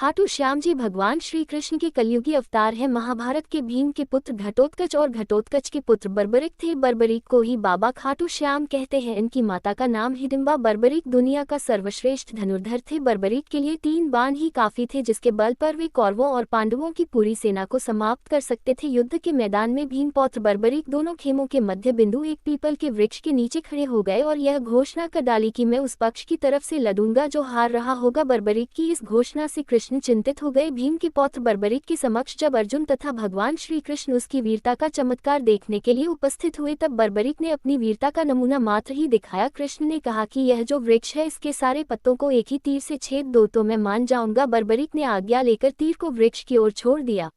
खाटू श्याम जी भगवान श्री कृष्ण के कलयुगी अवतार है। महाभारत के भीम के पुत्र घटोत्कच और घटोत्कच के पुत्र बर्बरिक थे। बर्बरिक को ही बाबा खाटू श्याम कहते हैं। इनकी माता का नाम हिडिंबा। बर्बरिक दुनिया का सर्वश्रेष्ठ धनुर्धर थे। बर्बरिक के लिए 3 बाण ही काफी थे, जिसके बल पर वे कौरवों और पांडवों की पूरी सेना को समाप्त कर सकते थे। युद्ध के मैदान में भीम पौत्र बर्बरिक दोनों खेमों के मध्य बिंदु एक पीपल के वृक्ष के नीचे खड़े हो गए और यह घोषणा कर डाली कि मैं उस पक्ष की तरफ से लड़ूंगा जो हार रहा होगा। बर्बरिक की इस घोषणा से कृष्ण चिंतित हो गए। भीम के पौत्र बर्बरिक के समक्ष जब अर्जुन तथा भगवान श्री कृष्ण उसकी वीरता का चमत्कार देखने के लिए उपस्थित हुए, तब बर्बरिक ने अपनी वीरता का नमूना मात्र ही दिखाया। कृष्ण ने कहा कि यह जो वृक्ष है, इसके सारे पत्तों को एक ही तीर से छेद दो तो मैं मान जाऊंगा। बर्बरिक ने आज्ञा लेकर तीर को वृक्ष की ओर छोड़ दिया।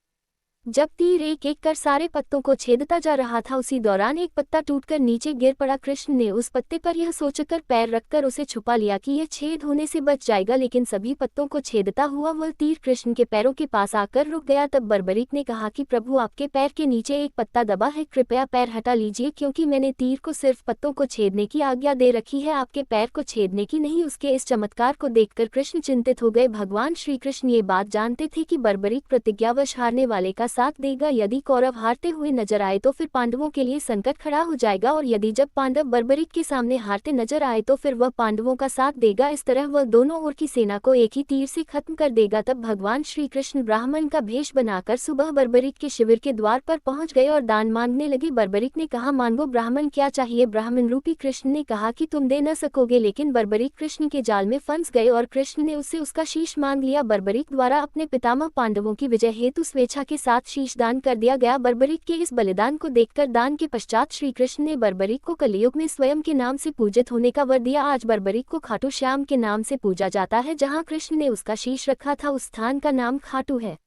जब तीर एक एक कर सारे पत्तों को छेदता जा रहा था, उसी दौरान एक पत्ता टूटकर नीचे गिर पड़ा। कृष्ण ने उस पत्ते पर यह सोचकर पैर रखकर उसे छुपा लिया कि यह छेद होने से बच जाएगा, लेकिन सभी पत्तों को छेदता हुआ वह तीर कृष्ण के पैरों के पास आकर रुक गया। तब बर्बरिक ने कहा कि प्रभु, आपके पैर के नीचे एक पत्ता दबा है, कृपया पैर हटा लीजिए, क्योंकि मैंने तीर को सिर्फ पत्तों को छेदने की आज्ञा दे रखी है, आपके पैर को छेदने की नहीं। उसके इस चमत्कार को देखकर कृष्ण चिंतित हो गए। भगवान श्री कृष्ण ये बात जानते थे कि बर्बरिक प्रतिज्ञावश हारने वाले का साथ देगा। यदि कौरव हारते हुए नजर आए तो फिर पांडवों के लिए संकट खड़ा हो जाएगा, और यदि जब पांडव बर्बरिक के सामने हारते नजर आए तो फिर वह पांडवों का साथ देगा। इस तरह वह दोनों ओर की सेना को एक ही तीर से खत्म कर देगा। तब भगवान श्री कृष्ण ब्राह्मण का भेष बनाकर सुबह बर्बरिक के शिविर के द्वार पर पहुंच गए और दान मांगने लगे। बर्बरिक ने कहा, मांगो ब्राह्मण, क्या चाहिए? ब्राह्मण रूपी कृष्ण ने कहा कि तुम दे न सकोगे, लेकिन बर्बरिक कृष्ण के जाल में फंस गए और कृष्ण ने उससे उसका शीश मांग लिया। बर्बरिक द्वारा अपने पितामह पांडवों की विजय हेतु स्वेच्छा के साथ शीश दान कर दिया गया। बर्बरिक के इस बलिदान को देखकर दान के पश्चात श्री कृष्ण ने बर्बरिक को कलयुग में स्वयं के नाम से पूजित होने का वर दिया। आज बर्बरिक को खाटू श्याम के नाम से पूजा जाता है। जहां कृष्ण ने उसका शीश रखा था, उस स्थान का नाम खाटू है।